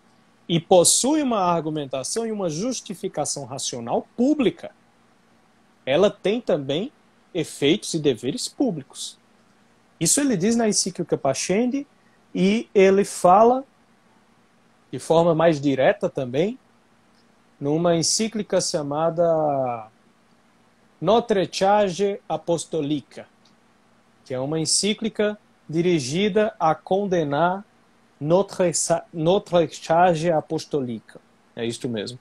B: e possui uma argumentação e uma justificação racional pública. Ela tem também efeitos e deveres públicos. Isso ele diz na encíclica Pascendi e ele fala de forma mais direta também numa encíclica chamada Notre Charge Apostolica, que é uma encíclica dirigida a condenar Notre Charge Apostolica. É isto mesmo.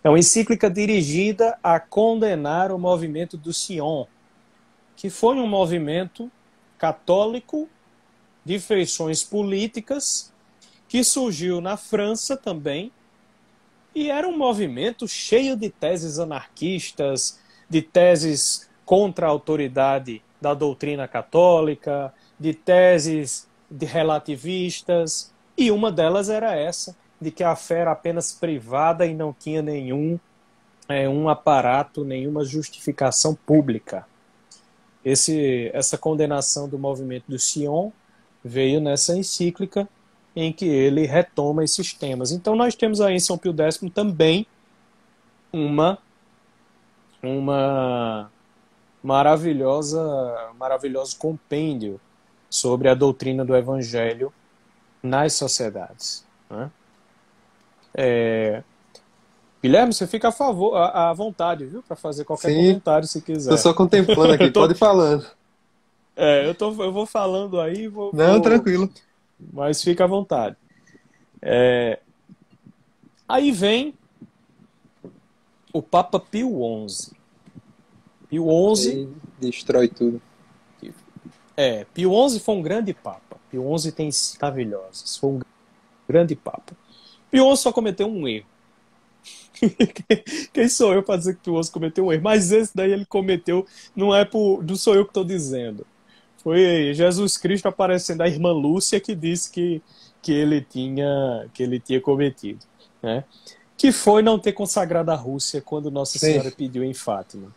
B: É uma encíclica dirigida a condenar o movimento do Sion, que foi um movimento católico de feições políticas que surgiu na França também e era um movimento cheio de teses anarquistas, de teses contra a autoridade da doutrina católica, de teses de relativistas, e uma delas era essa, de que a fé era apenas privada e não tinha um aparato, nenhuma justificação pública. Essa condenação do movimento do Sion veio nessa encíclica em que ele retoma esses temas. Então nós temos aí em São Pio X também maravilhoso compêndio sobre a doutrina do Evangelho nas sociedades. Né? Guilherme, você fica à vontade, viu, para fazer qualquer
A: Sim,
B: comentário se
A: tô
B: quiser.
A: só contemplando aqui, pode ir falando.
B: Eu vou falando aí,
A: Não, tranquilo.
B: mas fica à vontade. Aí vem o Papa Pio XI. Pio XI,
A: Aí destrói tudo.
B: Pio XI foi um grande Papa. Pio XI tem maravilhosas. Foi um grande Papa. Pio XI só cometeu um erro. Quem sou eu para dizer que Pio XI cometeu um erro? Mas esse daí ele cometeu, não sou eu que estou dizendo. Foi Jesus Cristo aparecendo a irmã Lúcia que disse que ele tinha cometido, né? Que foi não ter consagrado a Rússia quando Nossa
A: Sim.
B: Senhora pediu em Fátima.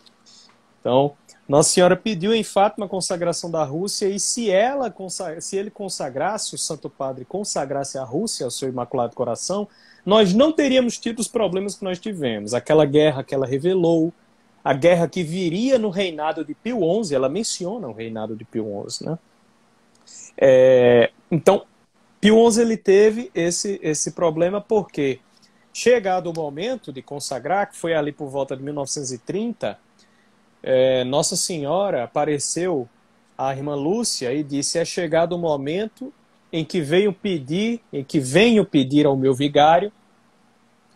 B: Então, Nossa Senhora pediu em Fátima a consagração da Rússia e se ele consagrasse, o Santo Padre consagrasse a Rússia ao seu Imaculado Coração, nós não teríamos tido os problemas que nós tivemos. Aquela guerra que ela revelou, a guerra que viria no reinado de Pio XI, ela menciona o reinado de Pio XI, né? Então, Pio XI ele teve esse problema porque, chegado o momento de consagrar, que foi ali por volta de 1930, Nossa Senhora apareceu à irmã Lúcia e disse: é chegado o momento em que venho pedir ao meu vigário,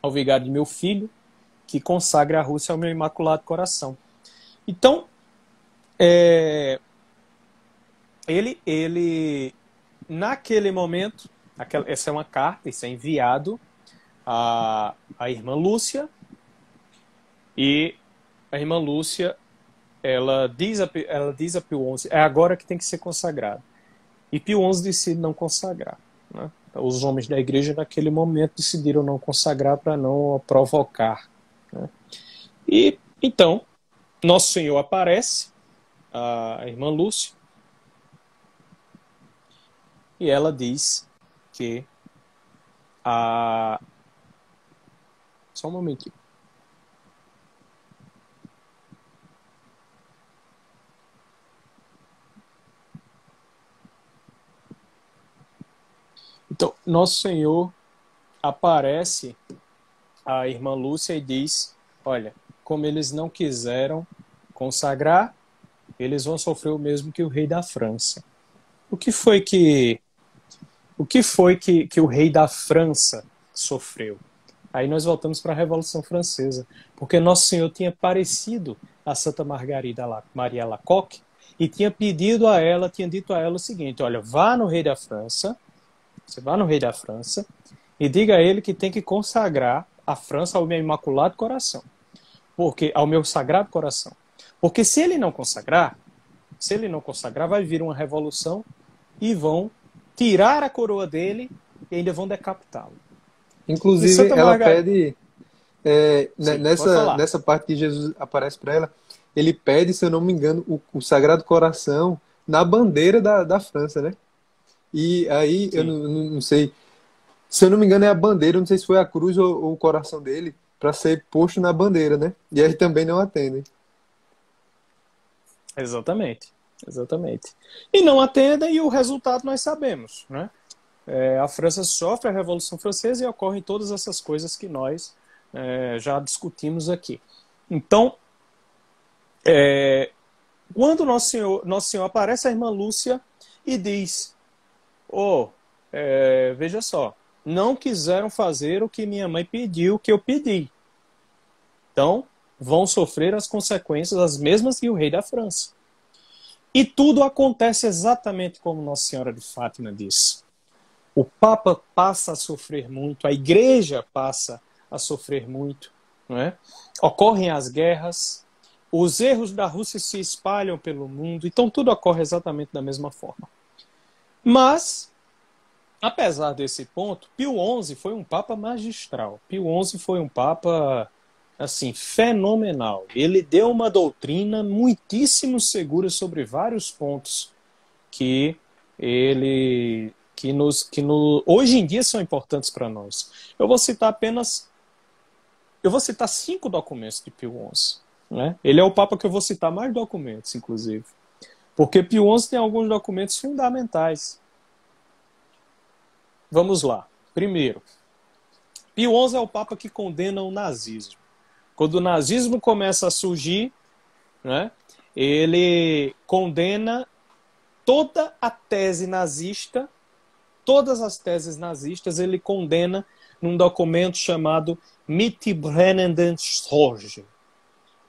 B: ao vigário de meu filho, que consagre a Rússia ao meu Imaculado Coração. Então, ele naquele momento, essa é uma carta, isso é enviado à irmã Lúcia, e a irmã Lúcia ela diz a Pio XI, é agora que tem que ser consagrado. E Pio XI decide não consagrar. Né? Os homens da igreja naquele momento decidiram não consagrar para não provocar. Né? E então, Nosso Senhor aparece, a irmã Lúcia, e ela diz que Só um momentinho. Então, Nosso Senhor aparece a irmã Lúcia e diz, olha, como eles não quiseram consagrar, eles vão sofrer o mesmo que o rei da França. O que foi que o rei da França sofreu? Aí nós voltamos para a Revolução Francesa, porque Nosso Senhor tinha parecido a Santa Margarida Maria Alacoque e tinha dito a ela o seguinte, olha, vá no rei da França, você vá no rei da França e diga a ele que tem que consagrar a França ao meu Imaculado Coração, ao meu Sagrado Coração. Porque se ele não consagrar, vai vir uma revolução e vão tirar a coroa dele e ainda vão decapitá-lo.
A: Inclusive, ela pede,
B: Sim,
A: nessa parte que Jesus aparece para ela, ele pede, se eu não me engano, o Sagrado Coração na bandeira da França, né? E aí, sim, eu não sei, se eu não me engano é a bandeira, não sei se foi a cruz ou o coração dele, para ser posto na bandeira, né? E aí também não atendem.
B: Exatamente. E não atendem e o resultado nós sabemos, né? A França sofre a Revolução Francesa e ocorrem todas essas coisas que nós já discutimos aqui. Então, quando Nosso Senhor aparece a irmã Lúcia e diz, veja só, não quiseram fazer o que minha mãe pediu, que eu pedi. Então, vão sofrer as consequências as mesmas que o rei da França. E tudo acontece exatamente como Nossa Senhora de Fátima disse. O Papa passa a sofrer muito, a Igreja passa a sofrer muito, não é? Ocorrem as guerras, os erros da Rússia se espalham pelo mundo, então tudo ocorre exatamente da mesma forma. Mas, apesar desse ponto, Pio XI foi um Papa magistral. Pio XI foi um Papa, assim, fenomenal. Ele deu uma doutrina muitíssimo segura sobre vários pontos que hoje em dia são importantes para nós. Eu vou citar 5 documentos de Pio XI. Né? Ele é o Papa que eu vou citar mais documentos, inclusive. Porque Pio XI tem alguns documentos fundamentais. Vamos lá. Primeiro, Pio XI é o Papa que condena o nazismo. Quando o nazismo começa a surgir, né, ele condena toda a tese nazista, todas as teses nazistas, ele condena num documento chamado Mitteilungen Sorge.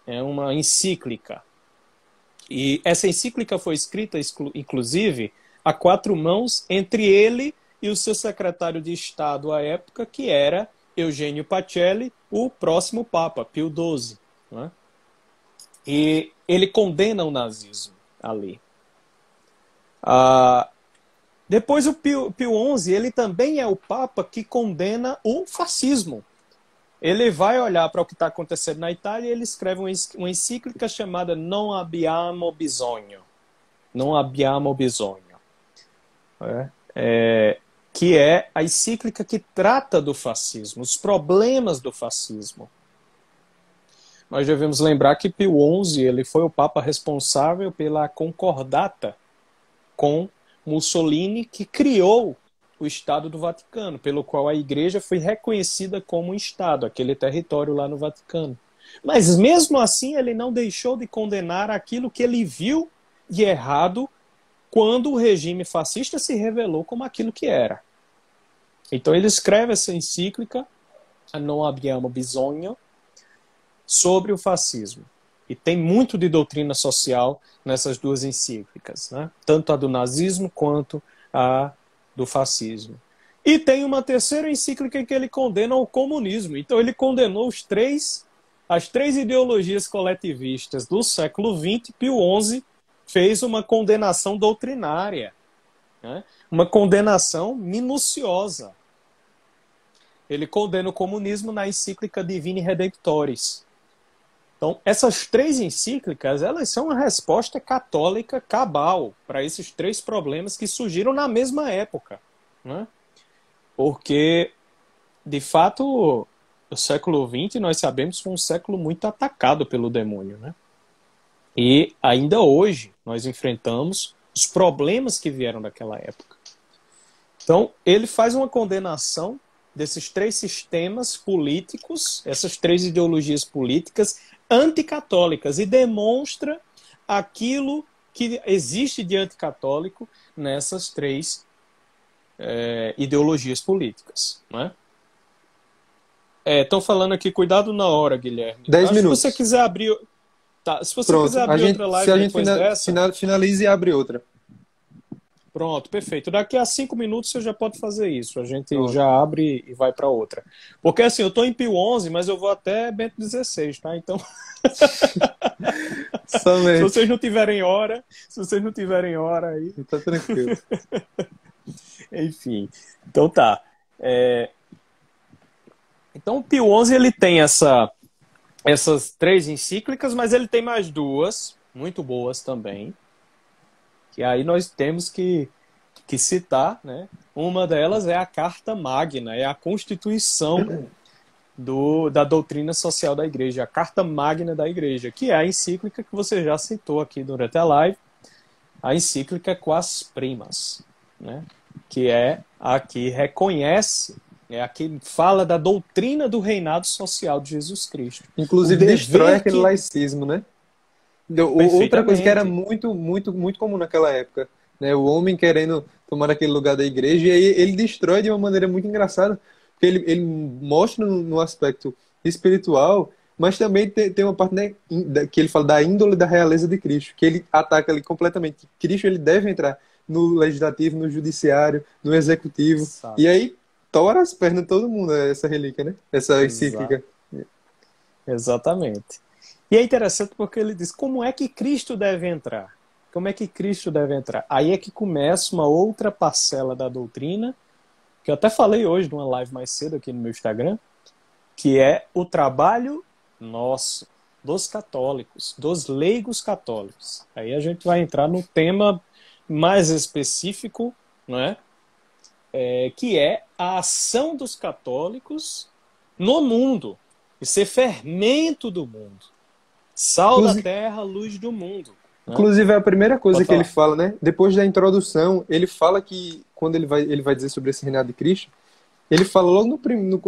B: É uma encíclica. E essa encíclica foi escrita, inclusive, a 4 mãos entre ele e o seu secretário de Estado à época, que era Eugênio Pacelli, o próximo Papa, Pio XII. Né? E ele condena o nazismo ali. Depois o Pio XI, ele também é o Papa que condena o fascismo. Ele vai olhar para o que está acontecendo na Itália e ele escreve uma encíclica chamada Non abbiamo bisogno. Non abbiamo bisogno. Que é a encíclica que trata do fascismo, os problemas do fascismo. Nós devemos lembrar que Pio XI ele foi o Papa responsável pela concordata com Mussolini, que criou o Estado do Vaticano, pelo qual a Igreja foi reconhecida como um Estado, aquele território lá no Vaticano. Mas mesmo assim ele não deixou de condenar aquilo que ele viu de errado quando o regime fascista se revelou como aquilo que era. Então ele escreve essa encíclica, Non abbiamo bisogno, sobre o fascismo. E tem muito de doutrina social nessas duas encíclicas, né? Tanto a do nazismo quanto a do fascismo. E tem uma terceira encíclica em que ele condena o comunismo. Então ele condenou as três ideologias coletivistas do século XX. Pio XI fez uma condenação doutrinária, né? Uma condenação minuciosa. Ele condena o comunismo na encíclica Divini Redemptoris. Então, essas 3 encíclicas, elas são uma resposta católica cabal para esses 3 problemas que surgiram na mesma época. Né? Porque, de fato, o século XX, nós sabemos, foi um século muito atacado pelo demônio. Né? E ainda hoje, nós enfrentamos os problemas que vieram daquela época. Então, ele faz uma condenação desses três sistemas políticos, essas três ideologias políticas anticatólicas, e demonstra aquilo que existe de anticatólico nessas três ideologias políticas. Né? Estão falando aqui, cuidado na hora, Guilherme.
A: 10 minutos.
B: Se você quiser abrir... Tá, se você
A: Pronto.
B: quiser abrir outra live depois dessa...
A: finaliza e abre outra.
B: Pronto, perfeito. Daqui a 5 minutos você já pode fazer isso. A gente
A: Pronto.
B: já abre e vai para outra. Porque assim, eu estou em Pio XI, mas eu vou até Bento XVI, tá? Então... Se vocês não tiverem hora aí...
A: Tá tranquilo.
B: Enfim, então tá. Então o Pio XI ele tem essas três encíclicas, mas ele tem mais duas, muito boas também, que aí nós temos que citar, né? Uma delas é a Carta Magna, é a Constituição da doutrina social da Igreja, a Carta Magna da Igreja, que é a encíclica que você já citou aqui durante a live, a encíclica Quas Primas, né? Que é a que reconhece, a que fala da doutrina do reinado social de Jesus Cristo.
A: Inclusive destrói aquele laicismo, né? Outra coisa que era muito, muito, muito comum naquela época, né? O homem querendo tomar aquele lugar da igreja, e aí ele destrói de uma maneira muito engraçada, porque ele mostra no aspecto espiritual, mas também tem uma parte, né, que ele fala da índole da realeza de Cristo, que ele ataca ali completamente. Cristo ele deve entrar no legislativo, no judiciário, no executivo, e aí tora as pernas de todo mundo, essa relíquia, né? Essa encíclica.
B: Exatamente. E é interessante porque ele diz, como é que Cristo deve entrar? Como é que Cristo deve entrar? Aí é que começa uma outra parcela da doutrina, que eu até falei hoje numa live mais cedo aqui no meu Instagram, que é o trabalho nosso, dos católicos, dos leigos católicos. Aí a gente vai entrar no tema mais específico, né? Que é a ação dos católicos no mundo, e ser fermento do mundo. Sal da terra, luz do mundo. Né?
A: Inclusive, a primeira coisa que ele fala, né? Depois da introdução, ele fala que, quando ele vai dizer sobre esse reinado de Cristo, ele fala logo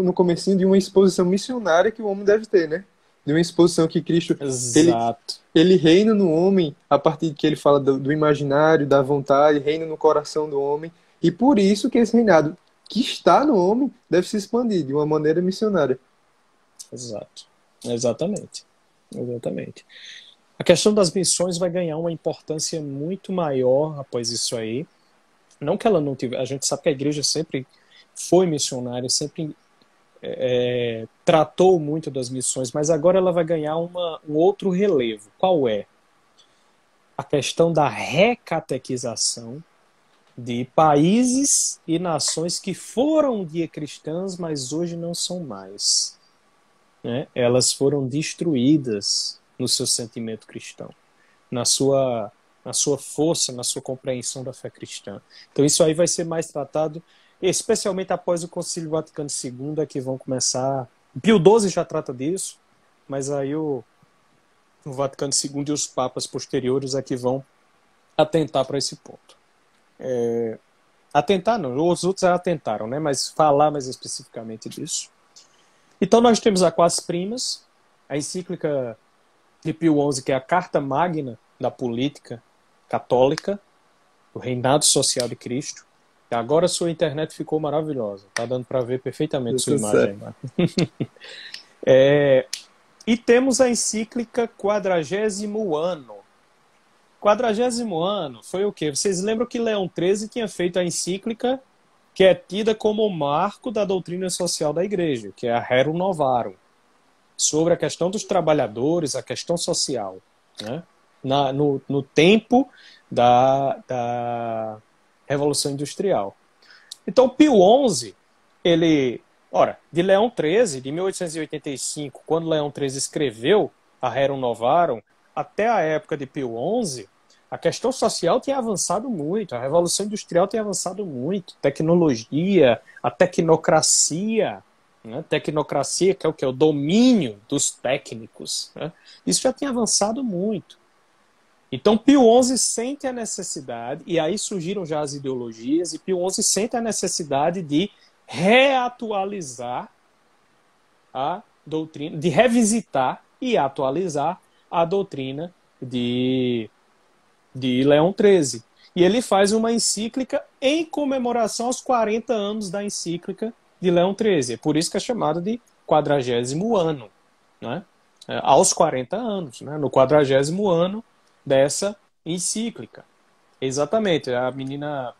A: no comecinho de uma exposição missionária que o homem deve ter, né? De uma exposição que Cristo... Ele reina no homem, a partir que ele fala do imaginário, da vontade, reina no coração do homem. E por isso que esse reinado que está no homem deve se expandir de uma maneira missionária.
B: Exato. Exatamente. A questão das missões vai ganhar uma importância muito maior após isso aí. Não que ela não tivesse... A gente sabe que a igreja sempre foi missionária, sempre tratou muito das missões, mas agora ela vai ganhar um outro relevo. Qual é? A questão da recatequização de países e nações que foram um dia cristãs, mas hoje não são mais. Né? Elas foram destruídas no seu sentimento cristão, na sua força, na sua compreensão da fé cristã. Então isso aí vai ser mais tratado, especialmente após o Concílio Vaticano II, que vão começar... Pio XII já trata disso, mas aí o Vaticano II e os papas posteriores é que vão atentar para esse ponto. Atentar não, os outros já atentaram, né? Mas falar mais especificamente disso. Então nós temos a Quas Primas, a encíclica de Pio XI, que é a Carta Magna da política católica, do reinado social de Cristo. E agora sua internet ficou maravilhosa, tá dando para ver perfeitamente sua imagem. E temos a encíclica Quadragésimo Ano. Quadragésimo Ano foi o quê? Vocês lembram que Leão XIII tinha feito a encíclica que é tida como o marco da doutrina social da Igreja, que é a Rerum Novarum, sobre a questão dos trabalhadores, a questão social, né? No tempo da Revolução Industrial. Então, Pio XI, de Leão XIII, de 1885, quando Leão XIII escreveu a Rerum Novarum, até a época de Pio XI, a questão social tinha avançado muito, a Revolução Industrial tinha avançado muito, tecnologia, a tecnocracia, né? Tecnocracia, que é o que? O domínio dos técnicos. Né? Isso já tinha avançado muito. Então Pio XI sente a necessidade, e aí surgiram já as ideologias, e Pio XI sente a necessidade de reatualizar a doutrina, de revisitar e atualizar a doutrina de Leão XIII. E ele faz uma encíclica em comemoração aos 40 anos da encíclica de Leão XIII. É por isso que é chamado de 40º ano, né? Aos 40 anos, né? No 40º ano dessa encíclica. Exatamente, a menina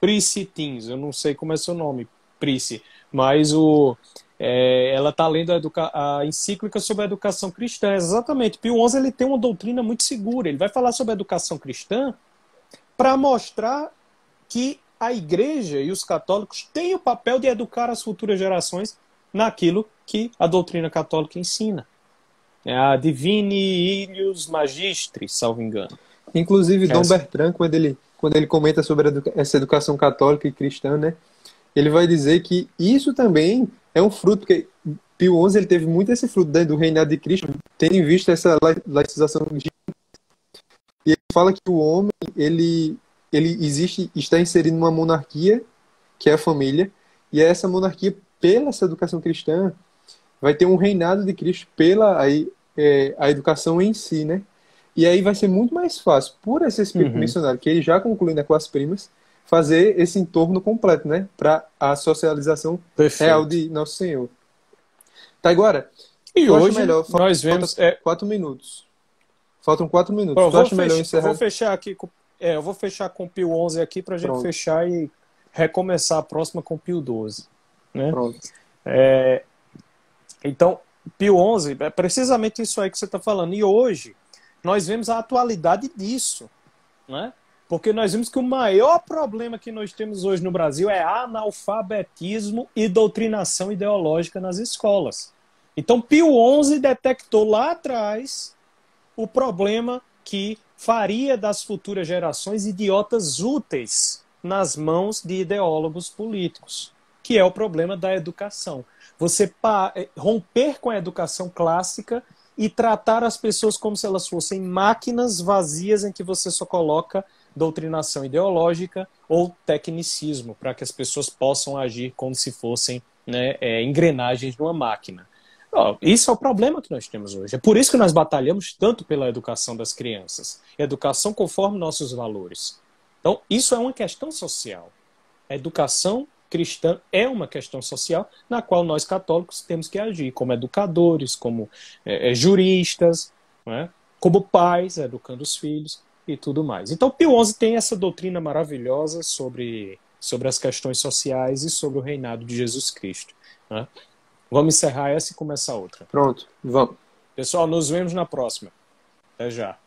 B: Prissy Tins, eu não sei como é seu nome, Prissy, mas ela está lendo a encíclica sobre a educação cristã. Exatamente, Pio XI ele tem uma doutrina muito segura, ele vai falar sobre a educação cristã para mostrar que a igreja e os católicos têm o papel de educar as futuras gerações naquilo que a doutrina católica ensina. É a Divini Ilius Magistris, salvo engano.
A: Inclusive, Dom Bertrand, quando ele comenta sobre essa educação católica e cristã, né, ele vai dizer que isso também é um fruto, porque Pio XI ele teve muito esse fruto, né, do reinado de Cristo, tendo em vista essa laicização. E ele fala que o homem, ele está inserido numa monarquia, que é a família, e essa monarquia, pela essa educação cristã, vai ter um reinado de Cristo pela a educação em si, né? E aí vai ser muito mais fácil, por esse espírito missionário, que ele já conclui na Classes Primas, fazer esse entorno completo, né? Para a socialização real de Nosso Senhor. Tá, agora.
B: E hoje melhor, nós vemos...
A: 4 minutos. Faltam 4 minutos.
B: Bom, eu vou fechar aqui eu vou fechar com o Pio XI aqui para a gente fechar e recomeçar a próxima com o Pio XII. Né?
A: Pronto.
B: Então, Pio XI é precisamente isso aí que você está falando. E hoje nós vemos a atualidade disso. Né? Porque nós vimos que o maior problema que nós temos hoje no Brasil é analfabetismo e doutrinação ideológica nas escolas. Então, Pio XI detectou lá atrás o problema que faria das futuras gerações idiotas úteis nas mãos de ideólogos políticos, que é o problema da educação. Você romper com a educação clássica e tratar as pessoas como se elas fossem máquinas vazias em que você só coloca doutrinação ideológica ou tecnicismo, para que as pessoas possam agir como se fossem, né, engrenagens de uma máquina. Isso é o problema que nós temos hoje. É por isso que nós batalhamos tanto pela educação das crianças. Educação conforme nossos valores. Então, isso é uma questão social. A educação cristã é uma questão social na qual nós católicos temos que agir como educadores, como juristas, né? Como pais, educando os filhos e tudo mais. Então, Pio XI tem essa doutrina maravilhosa sobre as questões sociais e sobre o reinado de Jesus Cristo. Né? Vamos encerrar essa e começar outra.
A: Pronto, vamos.
B: Pessoal, nos vemos na próxima. Até já.